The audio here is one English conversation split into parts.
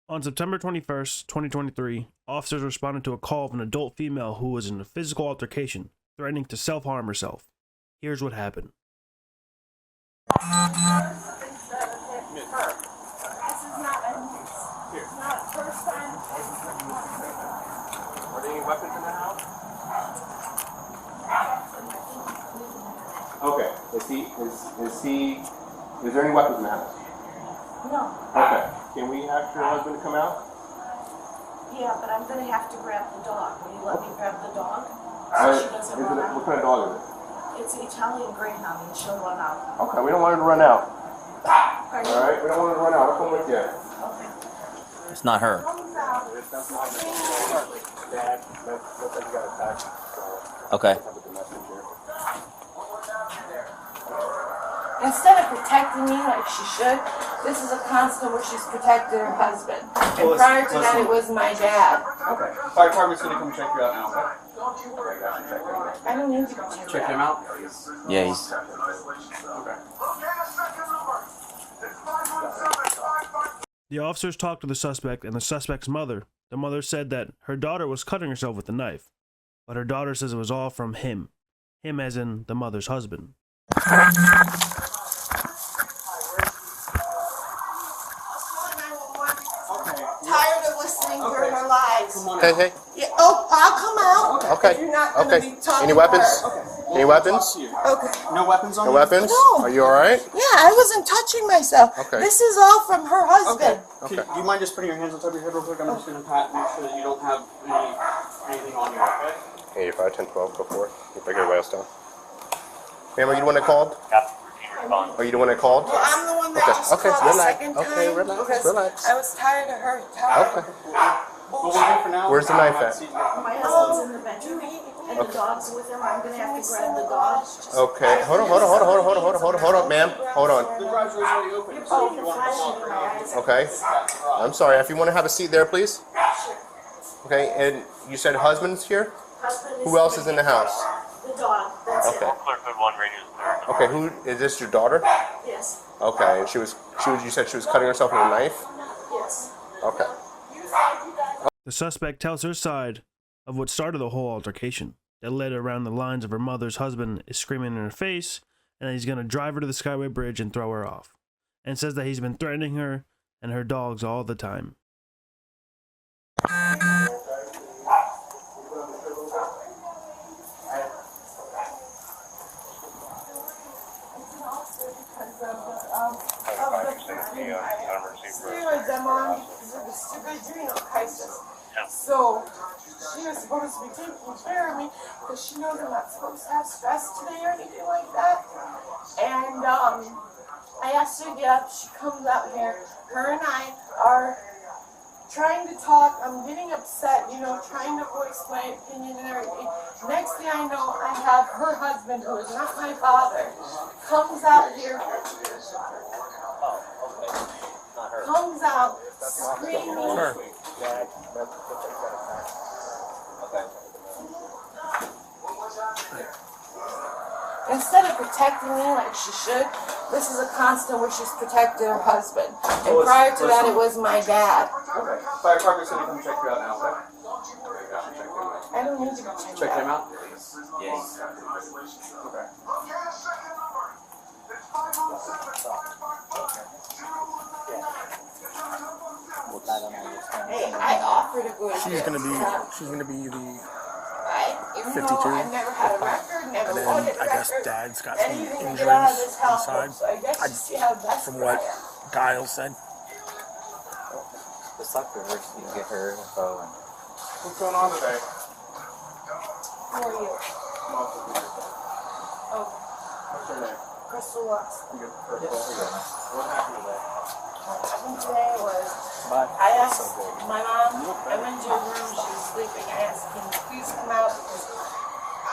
On September 21st, 2023, officers responded to a call of an adult female who was in a physical altercation, threatening to self-harm herself. Here's what happened. This is not first time. Are there any weapons in the house? Okay. Is there any weapons in the house? No. Okay. Can we ask your husband to come out? Yeah, but I'm gonna have to grab the dog. Will you let me grab the dog? She doesn't run What out. kind of dog is it? It's an Italian Greyhound and she'll run out. Okay, we don't want her to run out. Pardon? All right, we don't want her to run out. I'll come with you. Okay. It's not her. Comes out. That's not her. Dad, looks like you got attacked. Okay. Instead of protecting me like she should, this is a constant where she's protected her husband. And Well, prior to that, it was my dad. Okay. Fire department's gonna come check you out now. Okay. I don't need to be checked Check out. him out. Yeah, he's. Okay. The officers talked to the suspect and the suspect's mother. The mother said that her daughter was cutting herself with a knife, but her daughter says it was all from him. Him as in the mother's husband. Tired of listening to her lies. Hey. Yeah, oh, I'll come out. Okay. If you're not gonna Okay. be talking Any weapons? to her. Any weapons? Okay. No weapons on No you? weapons? No. Are you alright? Yeah, I wasn't touching myself. Okay. This is all from her husband. Okay. Do you mind just putting your hands on top of your head real quick? I'm just gonna pat, make sure that you don't have anything on you, okay? 85, 10, 12, go for it. You figure your way else down. Ma'am, are you the one that called? Are you the one that called? Well, I'm the one that Okay, just okay, called relax. the second time. Okay, relax, because relax. I was tired of her Okay. telling What we'll do for now. Where's the knife at? My husband's in the bedroom and the dog's with him. I'm gonna have to grab the dog. Okay. Hold on, ma'am. Hold on. The garage door's already open, so if you want to come out right now. Okay. I'm sorry. If you want to have a seat there, please. Okay, and you said husband's here? Husband Who else is in the house? The dog. That's Okay. it. Okay, who is this your daughter? Yes. Okay, and you said she was cutting herself with a knife? Yes. Okay. The suspect tells her side of what started the whole altercation that led around the lines of her mother's husband is screaming in her face and that he's going to drive her to the Skyway Bridge and throw her off, and says that he's been threatening her and her dogs all the time. Steroids I'm on because of the stupid adrenal crisis. So she was supposed to be taking care of me because she knows I'm not supposed to have stress today or anything like that. And I asked her to get up. She comes out here. Her and I are trying to talk. I'm getting upset, trying to voice my opinion and everything. Next thing I know, I have her husband, who is not my father, comes out here. Comes out screaming. Instead of protecting me like she should, this is a constant where she's protected her husband. And prior to that, it was my dad. Okay. Fire department's gonna come check you out now, okay? I don't need to be checked Check out. him out? Yes. Okay. Hey, I offered to go to She's gonna be the, right? Even 52. though I've never had a record, never and wanted then a I guess record. Dad's got And some even injuries get out of this house, inside. so I guess you see how desperate From what I am. Giles said. The sucker hurts you get her info and. What's going on today? Who are you? Oh, What's your name? Crystal Watts. You good? What happened today? What happened today was I asked my mom, I went to her room, she was sleeping, I asked, can you please come out because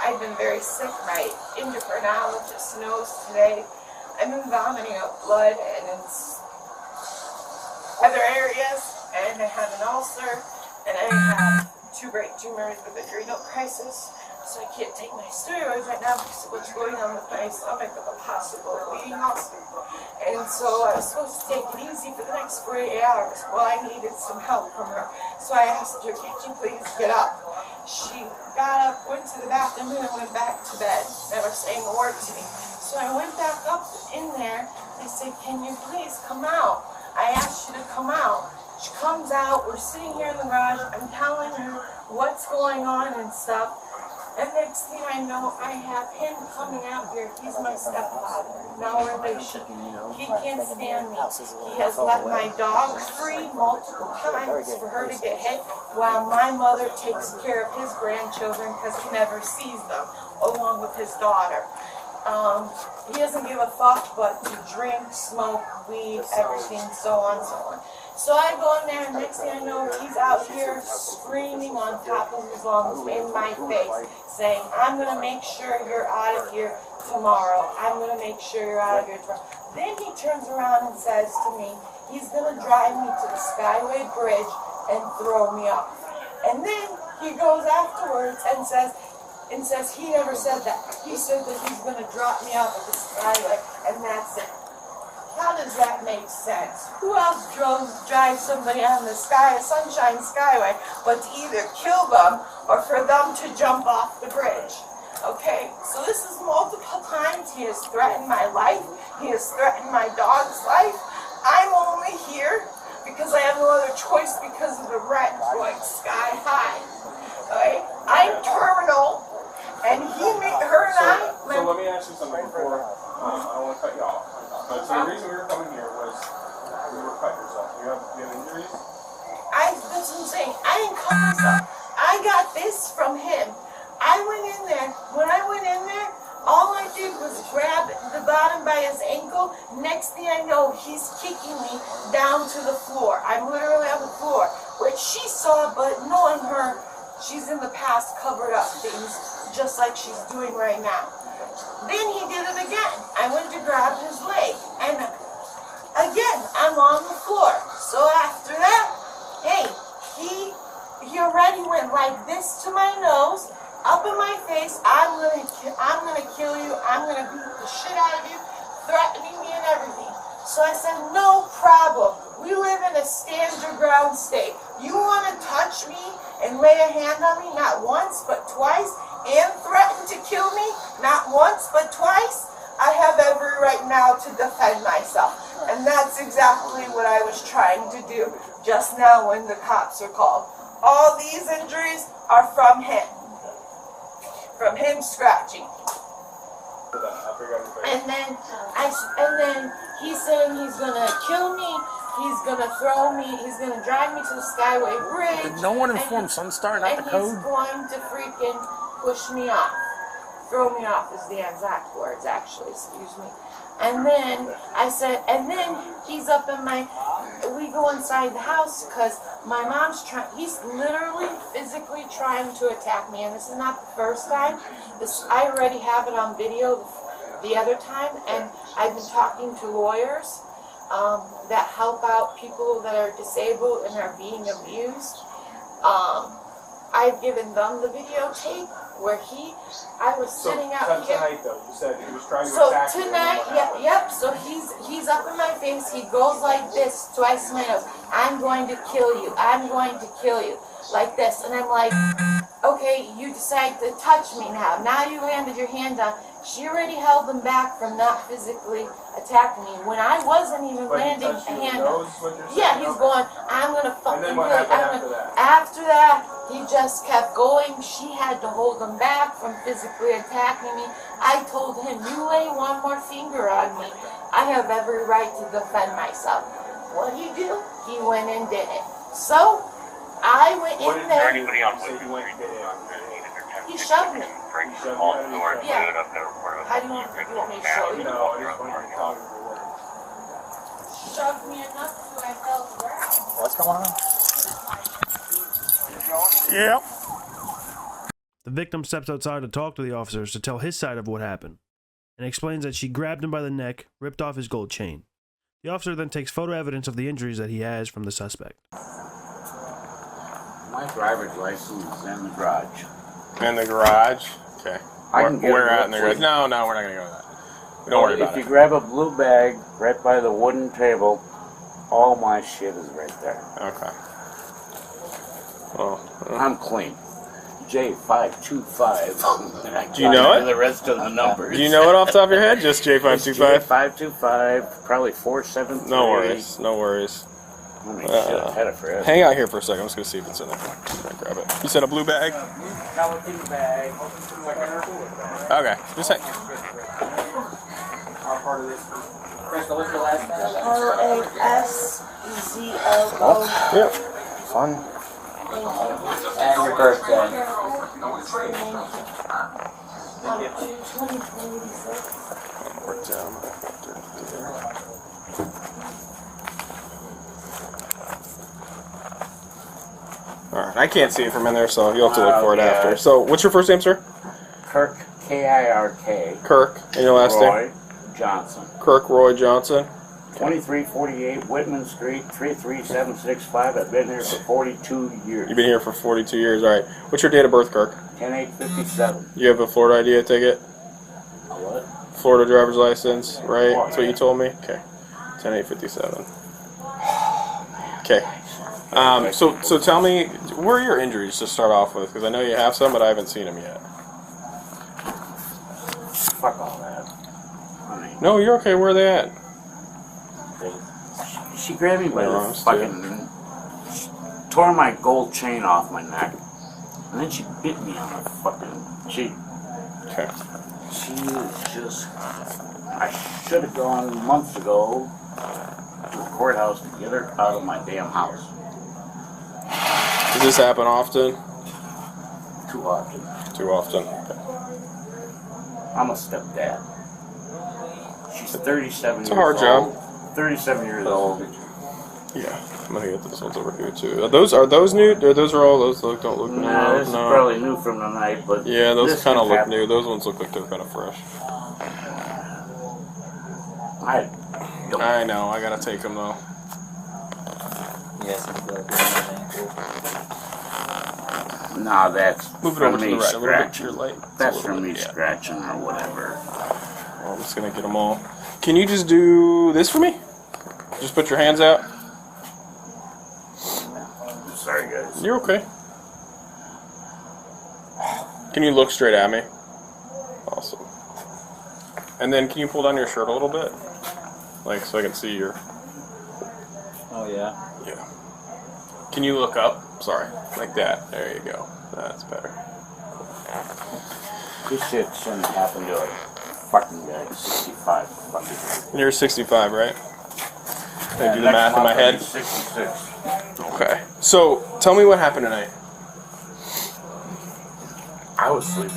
I've been very sick. My endocrinologist knows today I've been vomiting up blood and it's other areas, and I have an ulcer, and I have 2 brain tumors with adrenal crisis. So I can't take my steroids right now because of what's going on with my stomach with a possible bleeding also. And so I was supposed to take it easy for the next 48 hours. Well, I needed some help from her. So I asked her, can't you please get up? She got up, went to the bathroom, and went back to bed, never saying a word to me. So I went back up in there. I said, can you please come out? I asked you to come out. She comes out. We're sitting here in the garage. I'm telling her what's going on and stuff. And next thing I know, I have him coming out here. He's my stepfather, no relation. He can't stand me. He has let my dog free multiple times for her to get hit, while my mother takes care of his grandchildren because he never sees them, along with his daughter. He doesn't give a fuck but to drink, smoke, weed, everything, so on and so on. So I go in there, and next thing I know, he's out here screaming on top of his lungs in my face, saying, I'm going to make sure you're out of here tomorrow. I'm going to make sure you're out of here tomorrow. Then he turns around and says to me, he's going to drive me to the Skyway Bridge and throw me off. And then he goes afterwards and says he never said that. He said that he's going to drop me off at the Skyway, and that's it. How does that make sense? Who else drives somebody on the Sunshine Skyway but to either kill them or for them to jump off the bridge? Okay, so this is multiple times. He has threatened my life. He has threatened my dog's life. I'm only here because I have no other choice because of the rent going sky high. Okay? I'm terminal, and he made her and I. So let me ask you something before. I don't want to cut you off. So the reason we were coming here was you were cut yourself. You have injuries? That's what I'm saying. I didn't cut myself. I got this from him. I went in there. When I went in there, all I did was grab the bottom by his ankle. Next thing I know, he's kicking me down to the floor. I'm literally on the floor, which she saw, but knowing her, she's in the past covered up things just like she's doing right now. Then he did it again. I went to grab his leg, and again, I'm on the floor. So after that, hey, he already went like this to my nose, up in my face. I'm gonna kill you. I'm gonna beat the shit out of you, threatening me and everything. So I said, no problem. We live in a stand your ground state. You want to touch me and lay a hand on me, not once but twice, and threaten to kill me, not once but twice? I have every right now to defend myself. And that's exactly what I was trying to do just now when the cops are called. All these injuries are from him. From him scratching. And then he's saying he's gonna kill me, he's gonna throw me, he's gonna drive me to the Skyway Bridge. Did no one inform Sunstar, not the code? And he's going to freaking push me off. Throw me off is the exact words, actually, excuse me. And then I said, and then he's up in we go inside the house because my mom's he's literally physically trying to attack me. And this is not the first time. I already have it on video the other time. And I've been talking to lawyers that help out people that are disabled and are being abused. I've given them the videotape where I was sitting out here. Tonight though, you said he was trying to So attack you. tonight, yep. So he's up in my face. He goes like this twice in my nose. I'm going to kill you. I'm going to kill you. Like this, and I'm like, okay, you decide to touch me now. Now you landed your hand on. She already held them back from not physically attacking me when I wasn't even landing a hand on. Yeah, he's going, I'm gonna fucking then kill what you. happened after that? After that, he just kept going. She had to hold him back from physically attacking me. I told him, you lay one more finger on me, I have every right to defend myself. What did he do? He went and did it. So, I went in there. Anybody on So he went and did it. He shoved me. Yeah. How do you want me to show you? No, I just wanted to tell you the word. Shoved me enough so I fell to the ground. What's going on? Yep. The victim steps outside to talk to the officers to tell his side of what happened, and explains that she grabbed him by the neck, ripped off his gold chain. The officer then takes photo evidence of the injuries that he has from the suspect. My driver's license is in the garage. In the garage? Okay. I can get Where it at in the garage? for you. No, we're not going to go to that. Don't worry about If you it. grab a blue bag right by the wooden table, all my shit is right there. Okay. Well, I'm clean. J525. Do you know it? The rest of the numbers. do you know it off the top of your head? Just J525? J525, probably 473. No worries. No worries. I mean, shit, I've had it forever. Hang out here for a second. I'm just going to see if it's in there. I'm gonna grab it. You said a blue bag? Pelican bag. Okay. Just hang. LASZOO. Yep. Fun. And your birthday. 2026. Work down. Alright, I can't see it from in there, so you'll have to look for it yeah. after. So, what's your first name, sir? Kirk, K-I-R-K. Kirk. And your last name? Roy Johnson. Kirk Roy Johnson. 2348 Whitman Street, 33765. I've been here for 42 years. You've been here for 42 years. Alright. What's your date of birth, Kirk? 10857. You have a Florida ID, I take it? A what? Florida driver's license, right? That's what you told me? Okay. 10857. Okay. So tell me, where are your injuries to start off with? Because I know you have some, but I haven't seen them yet. Fuck all that. I mean, No, you're okay. Where are they at? she grabbed me by No, the I'm still- fucking... She tore my gold chain off my neck. And then she bit me on the fucking cheek. Okay. She is just... I should have gone months ago to the courthouse to get her out of my damn house. Does this happen often? Too often. Too often. I'm a stepdad. She's 37 It's a years hard old. job. 37 years old. Yeah. I'm gonna get this one's over here too. Are those new? Or those are all those don't look new. Nah, this is probably new from the night, but Yeah, those this kind of can look happen. new. Those ones look like they're kind of fresh. I don't. I know. I gotta take them though. Yes, I feel like it's Nah, that's Move it from over to me the right a little bit to your scratching. light. It's a That's little from me bit, yeah. scratching or whatever. Well, I'm just gonna get them all. Can you just do this for me? Just put your hands out. Sorry, guys. You're okay. Can you look straight at me? Awesome. And then can you pull down your shirt a little bit? Like so I can see your... Oh, yeah. Yeah. Can you look up? Sorry. Like that. There you go. That's better. This shit shouldn't happen to a fucking guy 65. Fucking. You're 65, right? Can I do the Next math in my month I'll be head? 66. Okay. So, tell me what happened tonight. I was sleeping.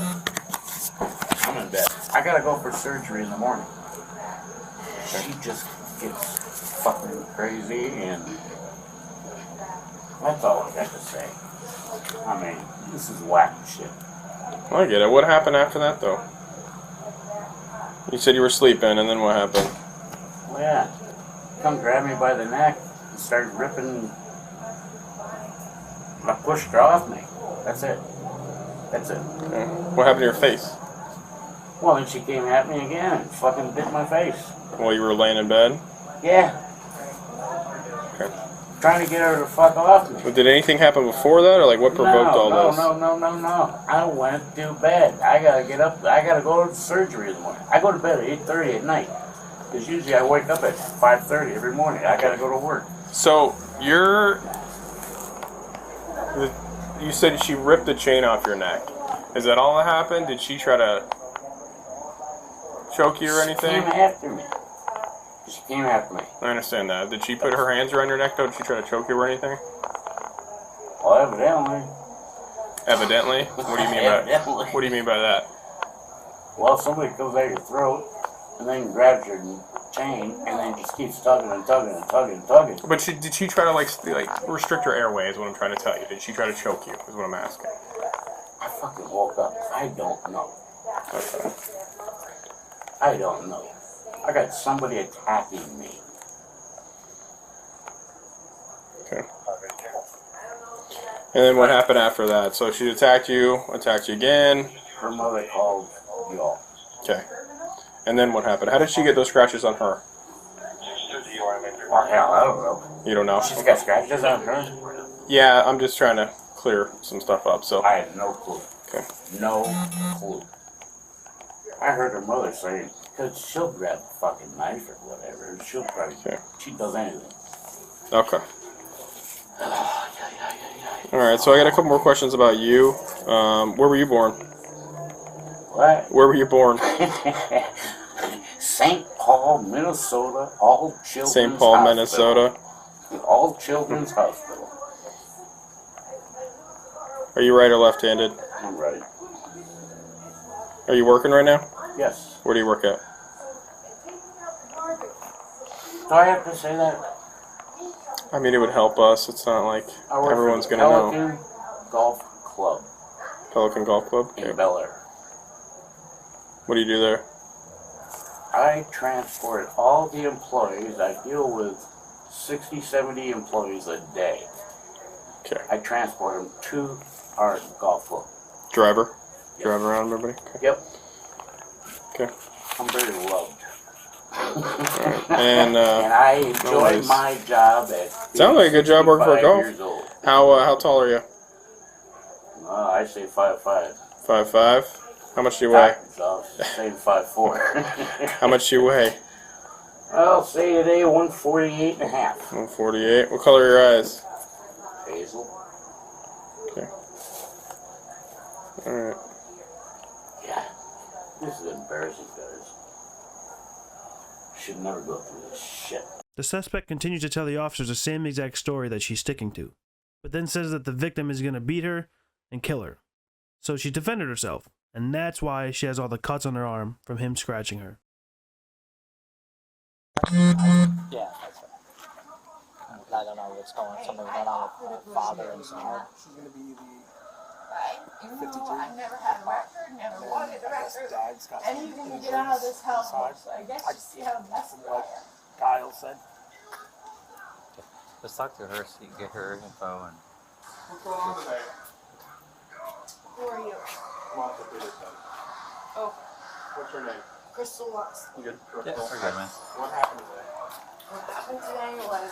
I'm in bed. I gotta go for surgery in the morning. She just gets fucking crazy, and that's all I got to say. I mean, this is whack shit. I get it. What happened after that, though? You said you were sleeping, and then what happened? Well, yeah. Come grab me by the neck and started ripping. I pushed her off me. That's it. That's it. Okay. What happened to your face? Well, then she came at me again and fucking bit my face. While you were laying in bed? Yeah. Okay. Trying to get her to fuck off me. But did anything happen before that, or like what provoked all this? No. I went to bed. I gotta get up. I gotta go to surgery in the morning. I go to bed at 8:30 at night. Because usually I wake up at 5:30 every morning. I gotta go to work. So, you said she ripped the chain off your neck. Is that all that happened? Did she try to choke you or anything? She came after me. She came after me. I understand that. Did she put her hands around your neck though? Did she try to choke you or anything? Well, evidently. Evidently? What do you mean by Evidently. What do you mean by that? Well, somebody comes at your throat and then grabs your chain and then just keeps tugging and tugging and tugging and tugging. But did she try to like restrict your airway? Is what I'm trying to tell you. Did she try to choke you? Is what I'm asking. I fucking woke up. I don't know. Okay. I don't know. I got somebody attacking me. Okay. And then what happened after that? So she attacked you again. Her mother called y'all. Okay. And then what happened? How did she get those scratches on her? Oh, hell, I don't know. You don't know? She's got scratches on her? Yeah, I'm just trying to clear some stuff up. So. I had no clue. Okay. No clue. I heard her mother say, because she'll grab a fucking knife or whatever. She'll probably, she does anything. Okay. Alright, so I got a couple more questions about you. Where were you born? What? Where were you born? St. Paul, Minnesota, All Children's St. Paul, Hospital. Minnesota. All Children's Hospital. Are you right or left-handed? I'm right. Are you working right now? Yes. Where do you work at? Do I have to say that? I mean, it would help us. It's not like I work everyone's for going to know. Pelican Golf Club Pelican Golf Club? in Okay. Bel Air. What do you do there? I transport all the employees. I deal with 60, 70 employees a day. Okay. I transport them to our golf club. Driver? Yep. Drive around everybody? Okay. Yep. Okay. I'm very loved. And, and I enjoy nice. my job at Sounds like a good job working for 65 golf. years old. How tall are you? I say 5'5". 5'5"? How much do you weigh? I'll say 5'4". How much do you weigh? I'll say today 148 and a half. 148. What color are your eyes? Hazel. Okay. Alright. Yeah. This is embarrassing, guys. Should never go through this shit. The suspect continues to tell the officers the same exact story that she's sticking to, but then says that the victim is going to beat her and kill her. So she defended herself, and that's why she has all the cuts on her arm from him scratching her. Yeah, that's right. I don't know what's going on. Something going on with father and son. She's gonna be the 52. I never had a record, never wanted a record. And you can get out of this household, so I guess you see how desperate I am. Kyle said. Let's talk to her so you can get her info and. What's going on today? Who are you? Martha Peterson. Oh, What's your name? Crystal Lux. You good? Yeah, we're good, man. What happened today? What happened today was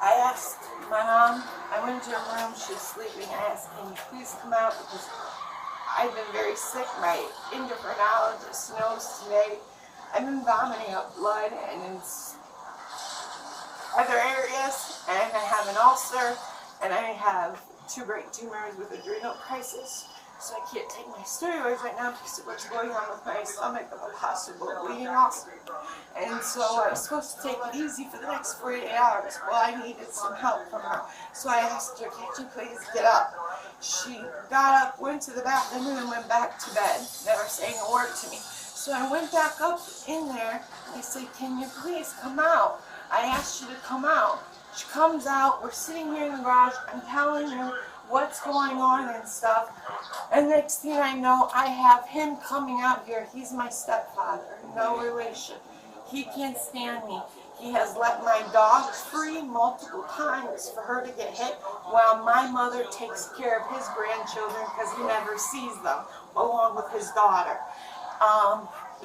I asked my mom, I went into her room, she was sleeping, I asked, can you please come out because I've been very sick, my endocrinologist knows today. I've been vomiting up blood and in other areas, and I have an ulcer, and I have 2 brain tumors with adrenal crisis. So I can't take my steroids right now because of what's going on with my stomach of a possible bleeding ulcer. And so I was supposed to take it easy for the next 48 hours. Well, I needed some help from her. So I asked her, can't you please get up? She got up, went to the bathroom, and then went back to bed, never saying a word to me. So I went back up in there, and I said, can you please come out? I asked you to come out. She comes out, we're sitting here in the garage, I'm telling her what's going on and stuff. And next thing I know, I have him coming out here. He's my stepfather, no relation. He can't stand me. He has let my dogs free multiple times for her to get hit while my mother takes care of his grandchildren because he never sees them, along with his daughter.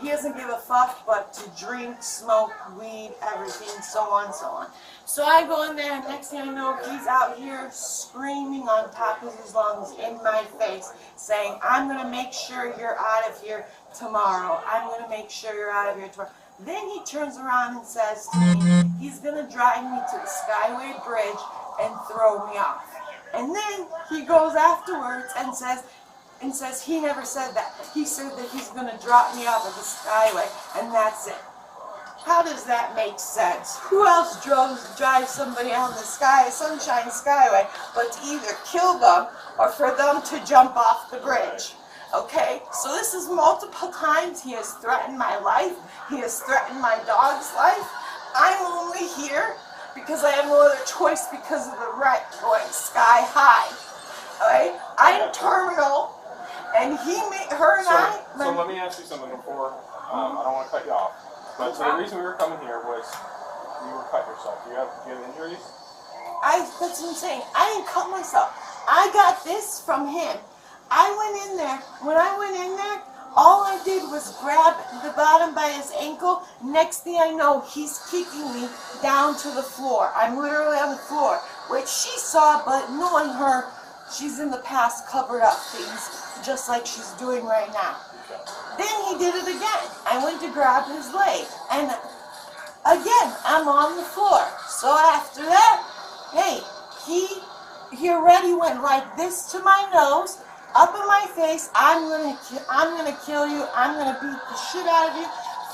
He doesn't give a fuck but to drink, smoke, weed, everything, so on, so on. So I go in there, and next thing I know, he's out here screaming on top of his lungs in my face, saying, I'm going to make sure you're out of here tomorrow. I'm going to make sure you're out of here tomorrow. Then he turns around and says to me, he's going to drive me to the Skyway Bridge and throw me off. And then he goes afterwards and says he never said that. He said that he's going to drop me off at the Skyway, and that's it. How does that make sense? Who else drives somebody on the Sunshine Skyway but to either kill them or for them to jump off the bridge? Okay, so this is multiple times. He has threatened my life. He has threatened my dog's life. I'm only here because I have no other choice because of the wreck going sky high. Okay, I'm terminal, and her and I. So let me ask you something before. I don't want to cut you off. But so the reason we were coming here was you were cut yourself. Do you have injuries? That's what I'm saying. I didn't cut myself. I got this from him. I went in there. When I went in there, all I did was grab the bottom by his ankle. Next thing I know, he's kicking me down to the floor. I'm literally on the floor, which she saw, but knowing her, she's in the past covered up things, just like she's doing right now. Then he did it again. I went to grab his leg, and again, I'm on the floor. So after that, hey, he already went like this to my nose, up in my face. I'm gonna kill you. I'm gonna beat the shit out of you,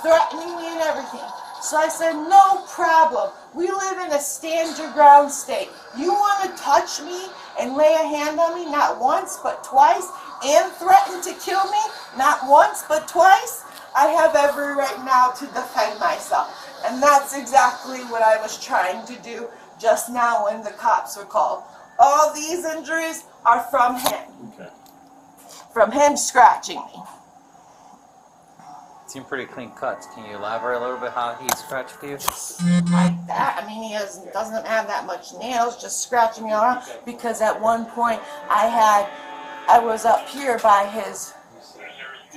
threatening me and everything. So I said, no problem. We live in a stand your ground state. You want to touch me and lay a hand on me, not once but twice, and threaten to kill me, not once but twice? I have every right now to defend myself. And that's exactly what I was trying to do just now when the cops were called. All these injuries are from him. Okay. From him scratching me. Seem pretty clean cuts. Can you elaborate a little bit how he scratched you? Like that. I mean, he doesn't have that much nails, just scratching me around. Because at one point I was up here by his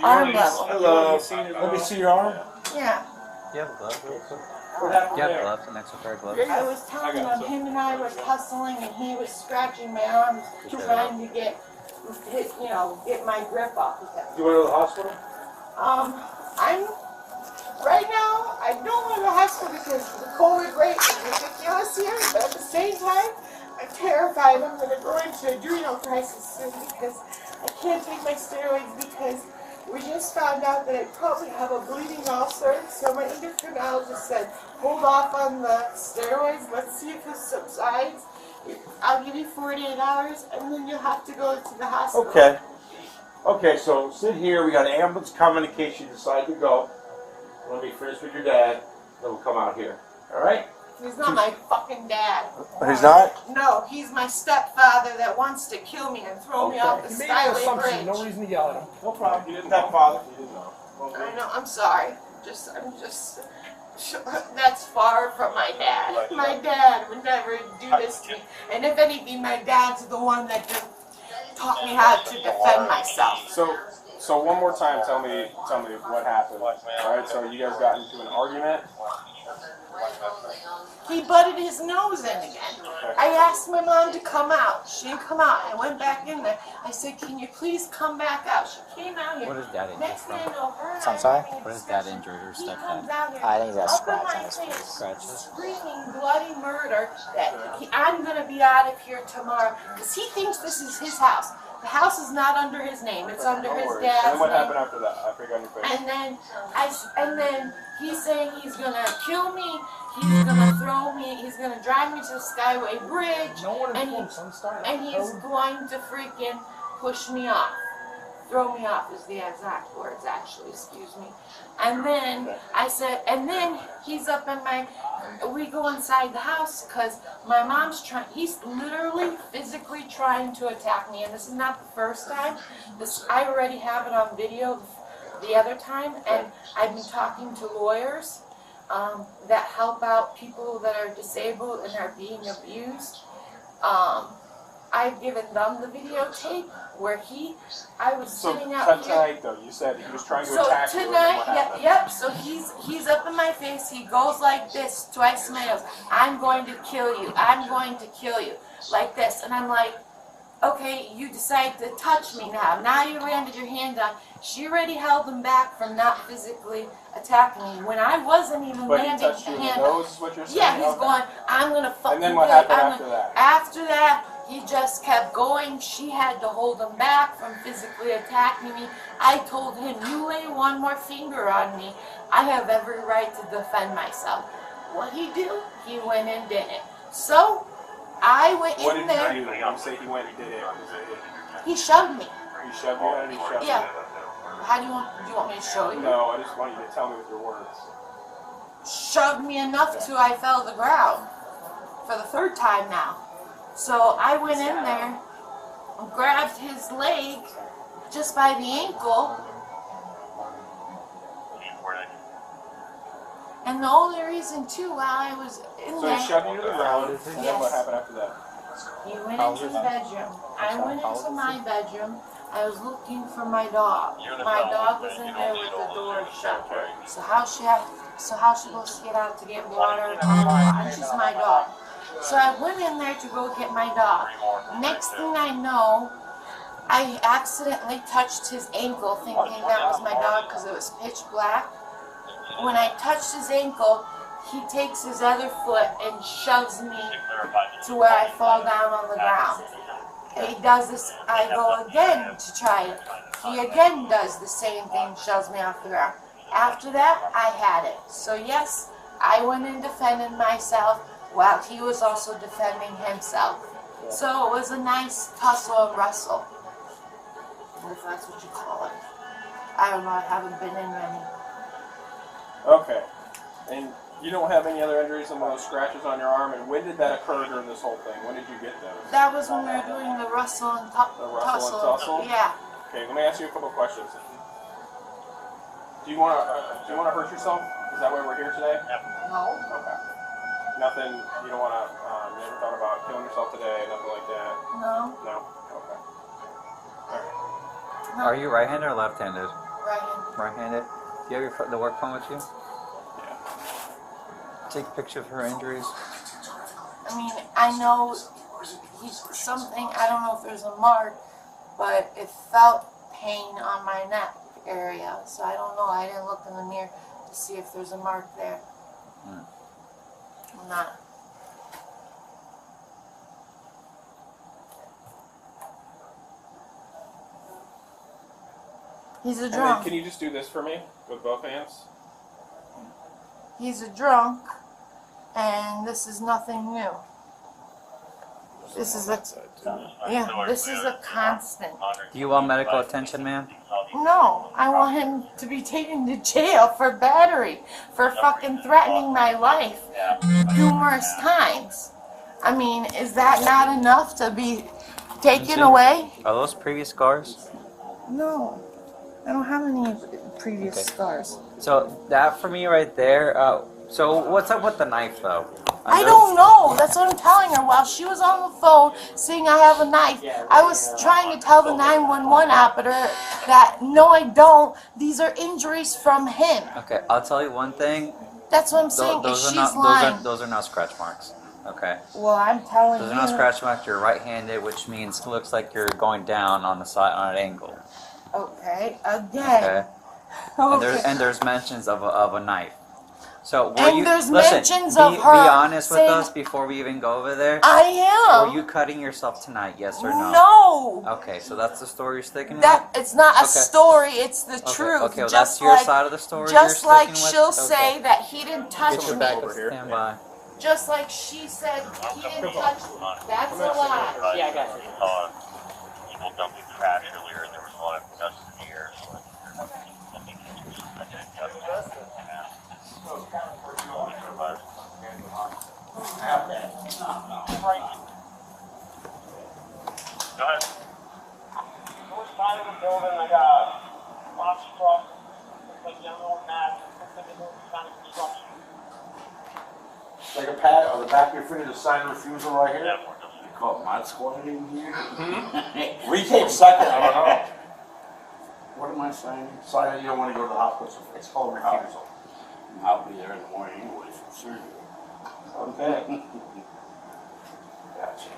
arm level. Hello. Let me see your arm. Yeah. Do you have gloves real quick? Do you have gloves, an extra pair of gloves? I was telling him and I was hustling, and he was scratching my arms, trying to get my grip off of him. You went to the hospital? I'm right now. I don't go to the hospital because the COVID rate is ridiculous here, but at the same time, I'm terrified I'm going to go into adrenal crisis soon because I can't take my steroids because we just found out that I probably have a bleeding ulcer. So my endocrinologist said, hold off on the steroids. Let's see if it subsides. I'll give you 48 hours, and then you'll have to go to the hospital. Okay. Okay, so sit here. We got an ambulance coming in case you decide to go. Let me finish with your dad. Then we'll come out here. All right? He's not my fucking dad. He's not? No, he's my stepfather that wants to kill me and throw me off the Skyway Bridge. No reason to yell at him. No problem. He didn't have father. He didn't know. I know, I'm sorry. I'm just, that's far from my dad. My dad would never do this to me. And if anything, my dad's the one that just taught me how to defend myself. So one more time, tell me what happened. All right, so you guys got into an argument. He butted his nose in again. I asked my mom to come out. She didn't come out. I went back in there. I said, can you please come back out? She came out here. What is dad injured Next thing I from? know, her and I'm sorry? What is dad injured or He stepdad? comes out here, I think that's up in scratch my on his face. face, Scratches? screaming bloody murder that I'm going to be out of here tomorrow because he thinks this is his house. The house is not under his name. It's under No his worries. dad's And then what name. happened after that? I forgot your face. And then he's saying he's going to kill me. He's going to throw me. He's going to drive me to the Skyway Bridge. And he's going to freaking push me off. Throw me off is the exact words, actually, excuse me. And then I said, and then he's up in we go inside the house because my mom's he's literally physically trying to attack me. And this is not the first time. I already have it on video the other time. And I've been talking to lawyers that help out people that are disabled and are being abused. I've given them the videotape where I was sitting out here. Tonight, though, you said he was trying to attack you. So tonight, yep. So he's up in my face. He goes like this twice in my nose. I'm going to kill you. I'm going to kill you, like this. And I'm like, okay, you decide to touch me now. Now you landed your hand on. She already held him back from not physically attacking me when I wasn't even But he landing touched you a in the hand. nose, is what you're saying? Yeah, he's Okay. going, I'm gonna fucking And then what kill you. happened after that? After that, he just kept going. She had to hold him back from physically attacking me. I told him, you lay one more finger on me, I have every right to defend myself. What he do? He went and did it. So, I went What in did there. he do? You say he went and did it. He shoved me. He shoved you and he shoved Yeah. you. How do you want me to show you? No, I just want you to tell me with your words. Shoved me enough to I fell to the ground for the third time now. So I went in there and grabbed his leg just by the ankle. And the only reason too, while I was in So there, he shoved you to the ground, and then Yes. what happened after that? He went How into old the is he? bedroom. I went How old into is my bedroom. I was looking for my dog. My dog was in there with the door shut. So how she supposed to get out to get water? And she's my dog. So I went in there to go get my dog. Next thing I know, I accidentally touched his ankle thinking that was my dog because it was pitch black. When I touched his ankle, he takes his other foot and shoves me to where I fall down on the ground. And he does this, I go again to try it. He again does the same thing, shoves me off the ground. After that, I had it. So yes, I went and defended myself while he was also defending himself. So it was a nice tussle and wrestle, if that's what you call it. I don't know, I haven't been in many. Okay. And you don't have any other injuries than those scratches on your arm, and when did that occur during this whole thing? When did you get those? That was when we were doing the wrestle and The wrestle and tussle? Yeah. Okay, let me ask you a couple questions. Do you want to hurt yourself? Is that why we're here today? No. Okay. Nothing. You don't want to. You never thought about killing yourself today? Nothing like that. No. No. Okay. All right. No. Are you right-handed or left-handed? Right. Right-handed. Do you have the work phone with you? Yeah. Take a picture of her injuries. I mean, I know he's something, I don't know if there's a mark, but it felt pain on my neck area. So I don't know. I didn't look in the mirror to see if there's a mark there. I'm not. He's a And then drunk. can you just do this for me with both hands? He's a drunk, and this is nothing new. This is a this is a constant. Do you want medical attention, ma'am? No, I want him to be taken to jail for battery, for fucking threatening my life numerous times. I mean, is that not enough to be taken away? Are those previous scars? No, I don't have any previous scars. So that for me right there. So what's up with the knife though? I don't know. That's what I'm telling her. While she was on the phone saying I have a knife, I was trying to tell the 911 operator that no, I don't. These are injuries from him. Okay, I'll tell you one thing. That's what I'm saying. Those She's are not. lying. Those are not scratch marks. Okay. Well, I'm telling Those you. are not scratch marks. You're right-handed, which means it looks like you're going down on the side on an angle. Okay, again. Okay. Okay. And there's mentions of a knife. So were And you, there's listen, mentions of her be honest with saying- us before we even go over there. I am. Were you cutting yourself tonight? Yes or no? No. Okay, so that's the story you're sticking with. That it's not a Okay. story. It's the Okay, truth. okay, well, Just that's your like, side of the story. Just you're like sticking with? she'll Okay. say that he didn't touch Get your me. back up over here. standby. Just like she said he didn't touch me. That's a lie. Yeah, I got you. People dumping trash earlier, and there was a lot of dust in the air. So I think I did dust. Go ahead. North side of the building, I got a box truck, looks like yellow and that, looks like a little kind of construction. Like a pad on the back of your fridge, a sign of refusal right here. You call it mod squad in here? We came second, I don't know. What am I signing? Sign that you don't want to go to the hospital. It's called refusal. I'll be there in the morning anyway for surgery. Okay. Gotcha.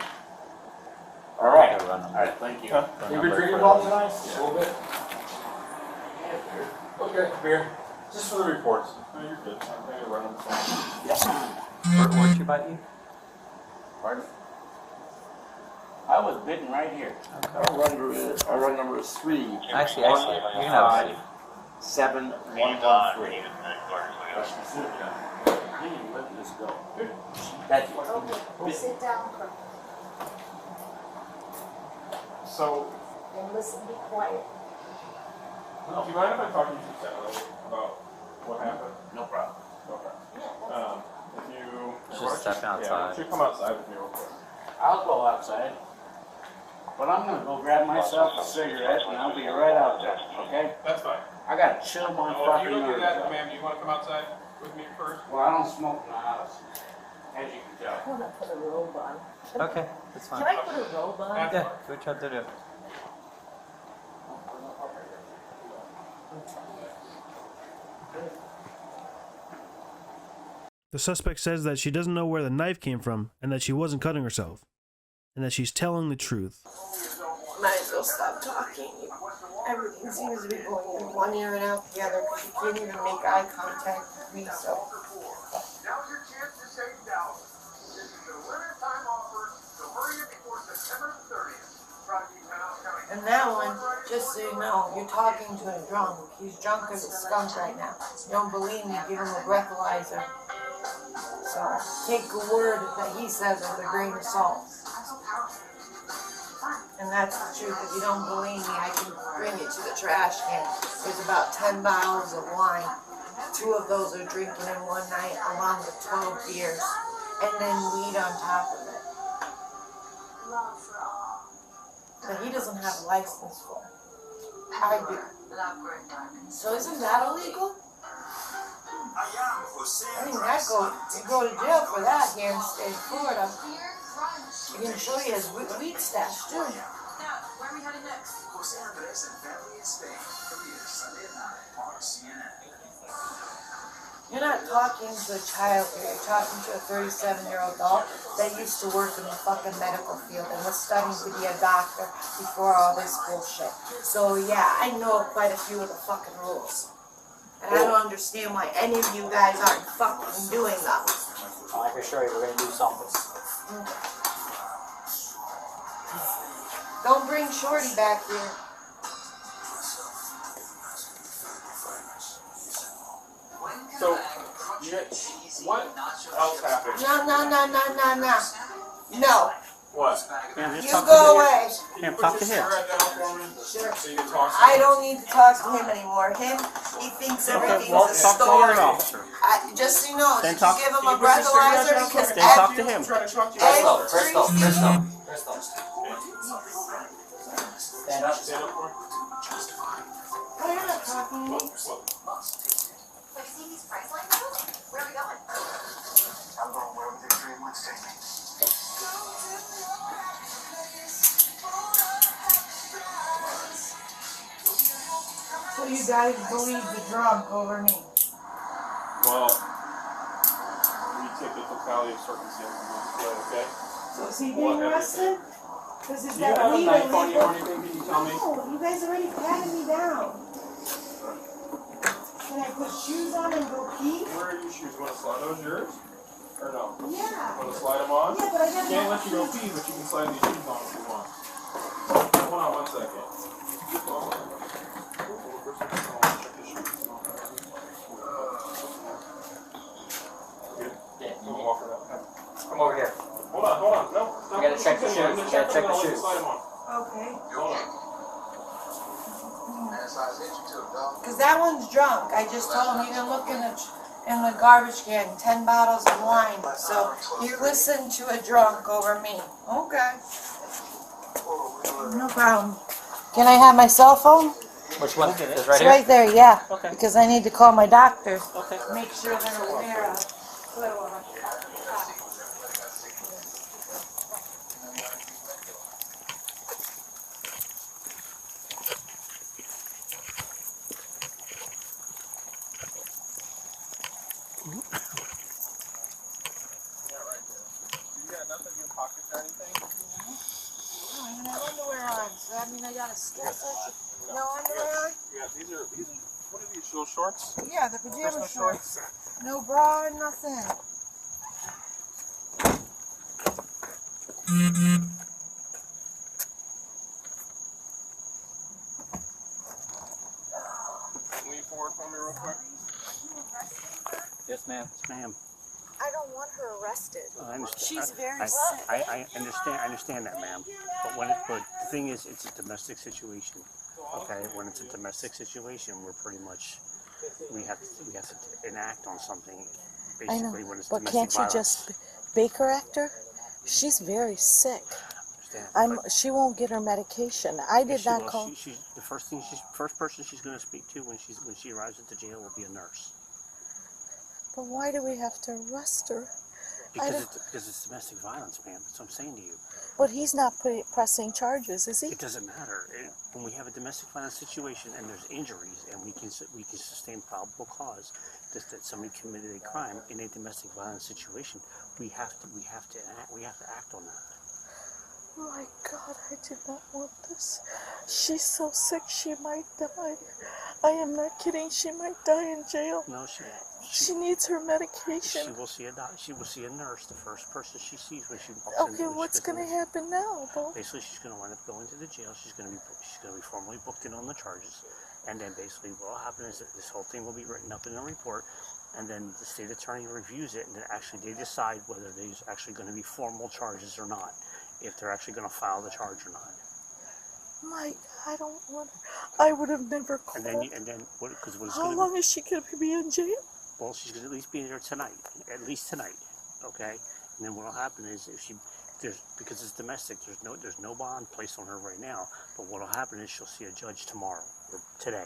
All right. Okay, run them. All right, thank you. Huh? You been drinking well tonight? A little bit? Okay, beer. Just for the reports. No, you're good. I'm going to run on the phone. Where'd she bite you? Pardon? I was bitten right here. Our run number is 3. Actually, you can have a seat. 7113. Hey, let this go. That's Okay, we'll sit down So, and listen. Be quiet. do you mind if I talk to you for a second about what happened? No problem. Okay. If you... Just stepping Yeah, outside. why don't you come outside with me real quick? I'll go outside. But I'm gonna go grab myself a cigarette and I'll be right out there, okay? That's fine. I gotta chill my Oh, if fucking you don't do nerves that, out. ma'am, do you want to come outside with me first? Well, I don't smoke in the house, as you can tell. I'm gonna put a robe on. Okay. It's fine. Can I put a robe on? Yeah, we tried to do it. The suspect says that she doesn't know where the knife came from and that she wasn't cutting herself, and that she's telling the truth. Might as well stop talking. Everything seems to be going in one ear and out the other because you can't even make eye contact with me, so. Now's your chance to save thousands. This is the limited time offer, so hurry up before September 30th. And that one, just so you know, you're talking to a drunk. He's drunk as a skunk right now. You don't believe me, give him a breathalyzer. So take a word that he says with a grain of salt. And that's the truth. If you don't believe me, I can bring it to the trash can. There's about 10 bottles of wine. 2 of those are drinking in one night, along with 12 beers. And then weed on top of it. That he doesn't have a license for. I do. So isn't that illegal? I think that you go to jail for that here in the state of Florida. I can show you his weed stash too. Now, where are we headed next? Jose Andres and family in Spain. Premieres Sunday night on CNN. You're not talking to a child here. You're talking to a 37-year-old adult that used to work in the fucking medical field and was studying to be a doctor before all this bullshit. So yeah, I know quite a few of the fucking rules. And I don't understand why any of you guys aren't fucking doing them. I can assure you we're going to do something. Don't bring Shorty back here. So, what else happened? No. No. What? You go away. Can't talk to him. Sure. So you can talk to I don't need to talk to him anymore. He thinks everything's a story. Just so you know, did you give him a breathalyzer? Because talk to him. Crystal. Stand up. You're not talking to me. Like, see these price line notes? Where are we going? I'm going wherever the dream would take me. So you guys believe the drunk over me? Well, we take the totality of circumstances into play, okay? So is he being arrested? Because is Do you that have a weed knife on you or illegal? anything? Can you tell me? No, you guys already patted me down. Can I put shoes on and go pee? Where are your shoes? You want to slide those yours? Or no? Yeah. Want to slide them on? Yeah, but I gotta Can't go let you go pee, but you can slide these shoes on if you want. Hold on 1 second. Come over here. Hold on. No. You gotta check the shoes. You gotta check the shoes. Slide them on. Okay. Hold on. Because that one's drunk. I just told him he didn't look in the garbage can. 10 bottles of wine. So you listen to a drunk over me. Okay. No problem. Can I have my cell phone? Which one? This It's right here? right there, yeah. Okay. Because I need to call my doctor. Okay. Make sure they're aware of. I mean, I got a stress. No underwear? Yeah, these are, what are these, little shorts? Yeah, the pajama Christmas shorts. No bra, nothing. Lean forward for me real quick. Yes, ma'am. Yes, ma'am. I don't want her arrested. I understand. She's very I, sick. I understand that, ma'am. But the thing is, it's a domestic situation. Okay, when it's a domestic situation, we have to enact on something. I know, Basically, when it's but domestic can't you violence. just Baker act her? She's very sick. She won't get her medication. I did not call. The first person she's going to speak to when she arrives at the jail will be a nurse. But why do we have to arrest her? Because it's domestic violence, ma'am. That's what I'm saying to you. But he's not pressing charges, is he? It doesn't matter. When we have a domestic violence situation and there's injuries and we can sustain probable cause that somebody committed a crime in a domestic violence situation, we have to act on that. My God, I did not want this. She's so sick, she might die. I am not kidding. She might die in jail. No, she needs her medication. She will see a nurse, the first person she sees when she walks in. Okay, what's going to happen now, Bo? Basically, she's going to wind up going to the jail. She's going to be formally booked in on the charges, and then basically what will happen is that this whole thing will be written up in a report, and then the state attorney reviews it, and then actually they decide whether there's actually going to be formal charges or not, if they're actually going to file the charge or not. Mike, I don't want her. I would have never called. How long is she going to be in jail? Well, she's going to at least be there tonight, okay? And then what will happen is because it's domestic, there's no bond placed on her right now. But what will happen is she'll see a judge tomorrow or today.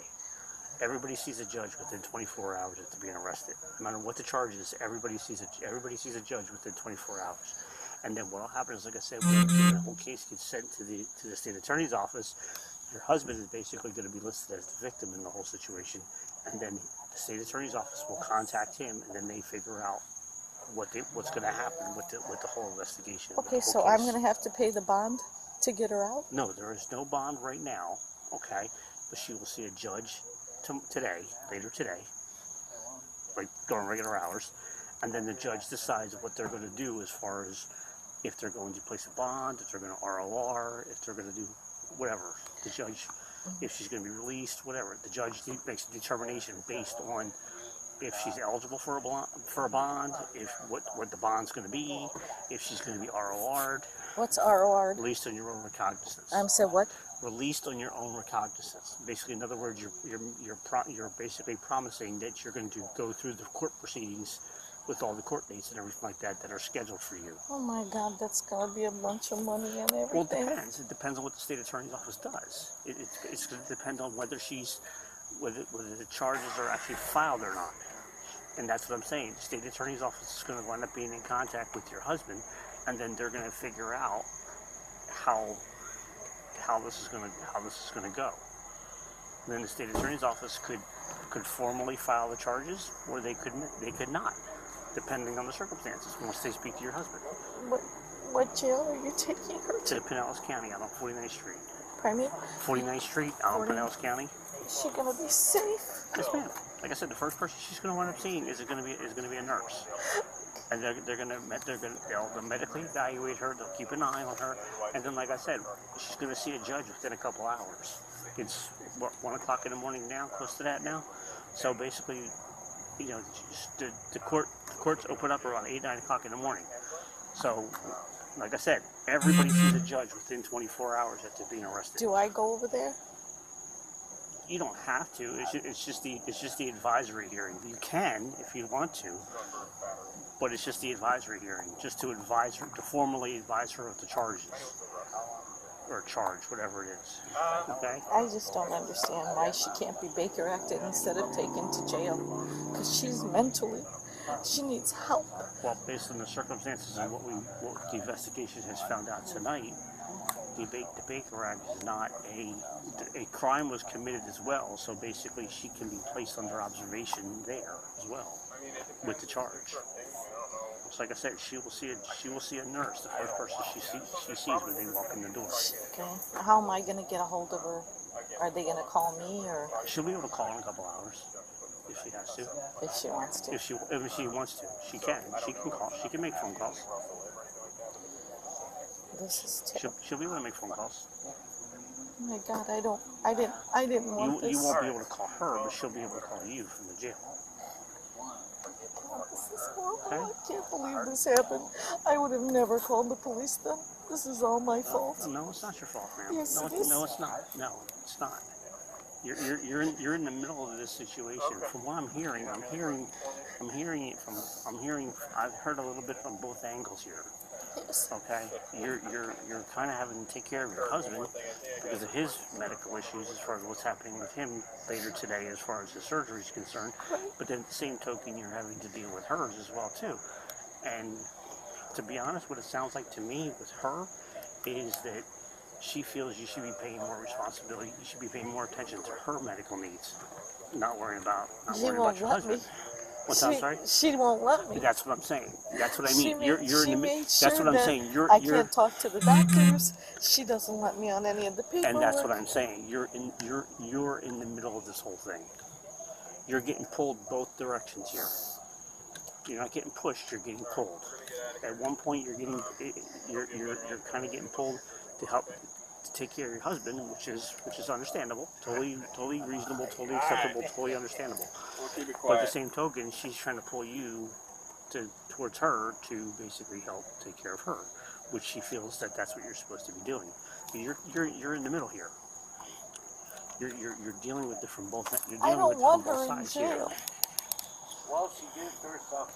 Everybody sees a judge within 24 hours after being arrested. No matter what the charge is, everybody sees a judge within 24 hours. And then what will happen is, like I said, when the whole case gets sent to the state attorney's office, your husband is basically going to be listed as the victim in the whole situation. And then the state attorney's office will contact him, and then they figure out what's going to happen with the whole investigation. Okay, so I'm going to have to pay the bond to get her out? No, there is no bond right now, okay? But she will see a judge later today, like during regular hours, and then the judge decides what they're going to do as far as if they're going to place a bond, if they're going to ROR, if they're going to do whatever. The judge, if she's going to be released, whatever. The judge makes a determination based on if she's eligible for a bond, if what the bond's going to be, if she's going to be ROR'd. What's ROR? Released on your own recognizance. Said what? Released on your own recognizance. Basically, in other words, you're basically promising that you're going to go through the court proceedings with all the court dates and everything like that are scheduled for you. Oh my God, that's going to be a bunch of money and everything. Well, it depends. It depends on what the state attorney's office does. It's going to depend on whether the charges are actually filed or not. And that's what I'm saying. The state attorney's office is going to wind up being in contact with your husband, and then they're going to figure out how this is going to go. And then the state attorney's office could formally file the charges, or they could not, depending on the circumstances. Once they speak to your husband. What jail are you taking her to? Pinellas County, out on 49th Street. Pardon me? 49th Street, out on Pinellas County. Is she going to be safe? Yes, ma'am. Like I said, the first person she's going to wind up seeing is going to be a nurse, and they'll medically evaluate her. They'll keep an eye on her, and then, like I said, she's going to see a judge within a couple hours. It's 1 o'clock in the morning now, close to that now. So basically, the courts open up around 8-9 o'clock in the morning. So, like I said, everybody sees a judge within 24 hours after being arrested. Do I go over there? You don't have to. It's just the advisory hearing. You can if you want to, but it's just the advisory hearing, just to formally advise her of the charges or charge, whatever it is. Okay. I just don't understand why she can't be Baker acted instead of taken to jail, because she's mentally. She needs help. Well, based on the circumstances and what the investigation has found out tonight, the Baker Act is not a crime was committed as well. So basically, she can be placed under observation there as well with the charge. So like I said, she will see a nurse, the first person she sees when they walk in the door. Okay. How am I going to get a hold of her? Are they going to call me or? She'll be able to call in a couple hours. If she has to. If she wants to. If she wants to, she can. She can call. She can make phone calls. This is terrible. She'll be able to make phone calls. Oh my God, I didn't want this. You won't be able to call her, but she'll be able to call you from the jail. God, this is horrible. Okay. I can't believe this happened. I would have never called the police then. This is all my fault. No, it's not your fault, ma'am. Yes, no, it is. No, it's not. No, it's not. You're in the middle of this situation. From what I'm hearing, I've heard a little bit from both angles here. Yes. Okay, you're kind of having to take care of your husband because of his medical issues as far as what's happening with him later today as far as his surgery is concerned. But then at the same token, you're having to deal with hers as well too. And to be honest, what it sounds like to me with her is that she feels you should be paying more responsibility. You should be paying more attention to her medical needs, not worrying about She your won't let husband. me. What's that? I'm sorry? She won't let me. That's what I'm saying. That's what I mean. She made sure that's what I'm saying. I can't talk to the doctors. She doesn't let me on any of the paperwork. And that's what I'm saying. You're in the middle of this whole thing. You're getting pulled both directions here. You're not getting pushed. You're getting pulled. At one point, you're kind of getting pulled to help to take care of your husband, which is understandable, totally reasonable, totally acceptable, totally understandable. But at the same token, she's trying to pull you towards her to basically help take care of her, which she feels that's what you're supposed to be doing. You're in the middle here. You're dealing with it from both. You're I dealing don't with want from both her in sides jail. here. Well, she did first off.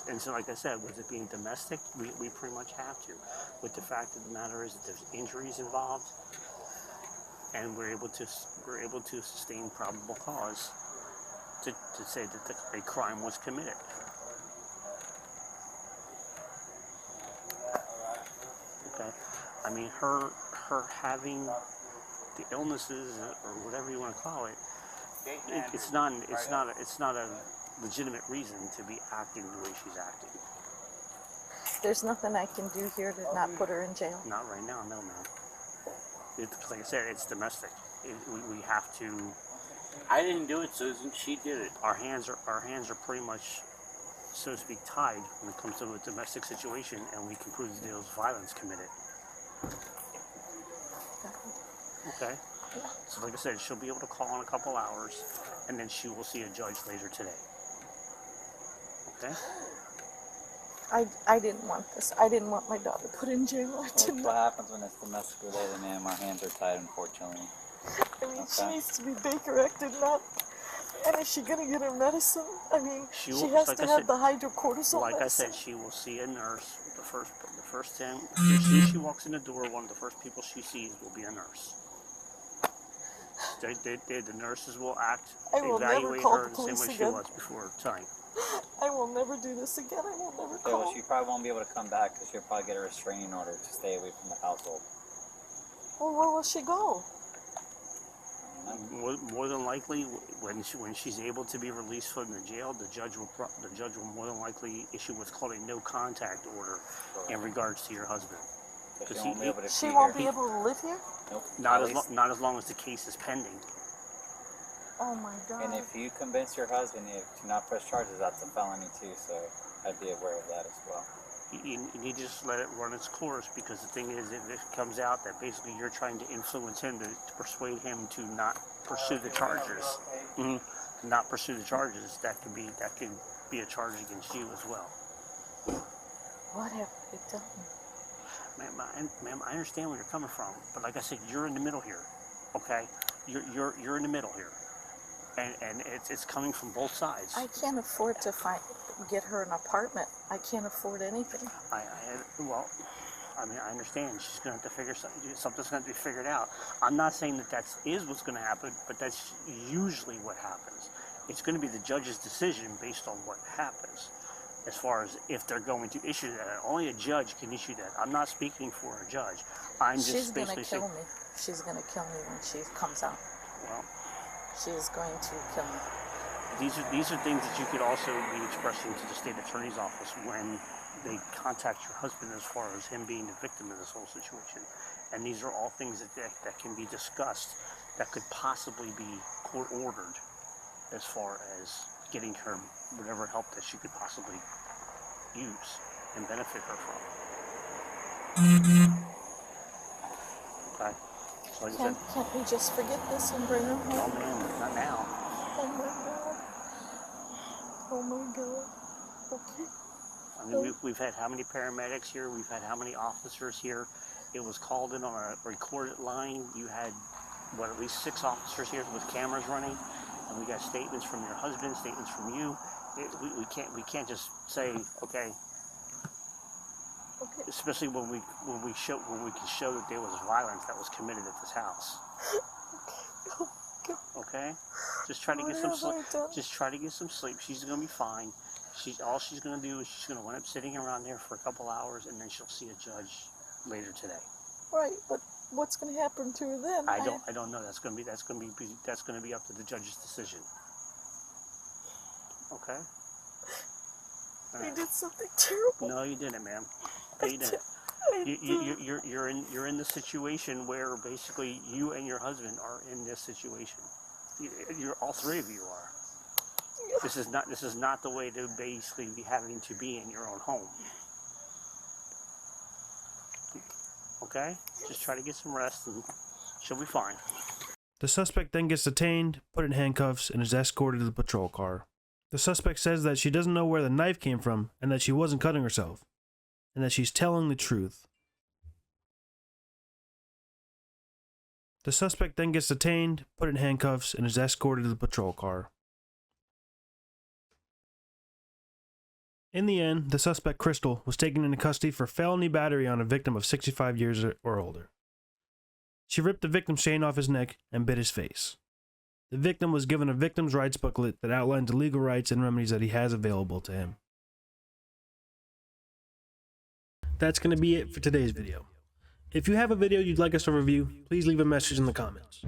And so, like I said, with it being domestic, we pretty much have to. With the fact of the matter is that there's injuries involved, and we're able to sustain probable cause to say that a crime was committed. Okay, I mean her having the illnesses or whatever you want to call it, it's not a legitimate reason to be acting the way she's acting. There's nothing I can do here to not put her in jail. Not right now, no, ma'am. Like I said, it's domestic. We have to. I didn't do it, Susan. She did it. Our hands are pretty much, so to speak, tied when it comes to a domestic situation, and we can prove that there was violence committed. Okay. So, like I said, she'll be able to call in a couple hours, and then she will see a judge later today. Okay. I didn't want this. I didn't want my daughter put in jail. That's what happens when it's domestic related, ma'am. Our hands are tied, unfortunately. I mean, she needs to be Baker acted not. And is she gonna get her medicine? I mean, she has to have the hydrocortisone Like medicine. I said, she will see a nurse. The first time, as soon as she walks in the door, one of the first people she sees will be a nurse. The nurses will evaluate her the same way she was before her time. I will never do this again. I will never Okay, well, she probably won't be able to come back because she'll probably get a restraining order to stay away from the household. Well, where will she go? More than likely, when she's able to be released from the jail, the judge will more than likely issue what's called a no contact order in regards to your husband. Because she won't be able to live here? Nope. Not as long as the case is pending. Oh my God. And if you convince your husband to not press charges, that's a felony too, so I'd be aware of that as well. You need to just let it run its course, because the thing is, if it comes out that basically you're trying to influence him to persuade him to not pursue the charges, not pursue the charges, that could be a charge against you as well. What have I done? Ma'am, I understand where you're coming from, but like I said, you're in the middle here, okay? You're in the middle here, and it's coming from both sides. I can't afford to get her an apartment. I can't afford anything. I understand. She's going to have to figure something's going to be figured out. I'm not saying that is what's going to happen, but that's usually what happens. It's going to be the judge's decision based on what happens. As far as if they're going to issue that, only a judge can issue that. I'm not speaking for a judge. She's going to kill me. She's going to kill me when she comes out. Well, she is going to kill me. These are things that you could also be expressing to the state attorney's office when they contact your husband, as far as him being the victim of this whole situation. And these are all things that can be discussed that could possibly be court-ordered, as far as getting her whatever help that she could possibly use and benefit her from. Okay? So like I said, can't we just forget this and bring her home? Oh man, not now. Oh my God. Oh my God. Okay. I mean, we've had how many paramedics here? We've had how many officers here? It was called in on a recorded line. You had, at least 6 officers here with cameras running, and we got statements from your husband, statements from you. We can't just say, okay. Especially when we can show that there was violence that was committed at this house. Okay. Just try to get some sleep. Just try to get some sleep. She's gonna be fine. All she's gonna do is she's gonna wind up sitting around there for a couple hours, and then she'll see a judge later today. Right, but what's going to happen to her then? I don't know. That's going to be up to the judge's decision. Okay. You did something terrible. No, you didn't, ma'am. No, you didn't. You're in the situation where basically you and your husband are in this situation. You're all three of you are. This is not the way to basically be having to be in your own home. Okay? Just try to get some rest and she'll be fine. The suspect then gets detained, put in handcuffs, and is escorted to the patrol car. The suspect says that she doesn't know where the knife came from and that she wasn't cutting herself, and that she's telling the truth. The suspect then gets detained, put in handcuffs, and is escorted to the patrol car. In the end, the suspect, Crystal, was taken into custody for felony battery on a victim of 65 years or older. She ripped the victim's chain off his neck and bit his face. The victim was given a victim's rights booklet that outlines the legal rights and remedies that he has available to him. That's going to be it for today's video. If you have a video you'd like us to review, please leave a message in the comments.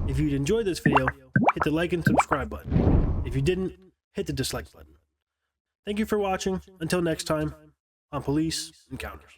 If you'd enjoyed this video, hit the like and subscribe button. If you didn't, hit the dislike button. Thank you for watching. Until next time, on Police Encounters.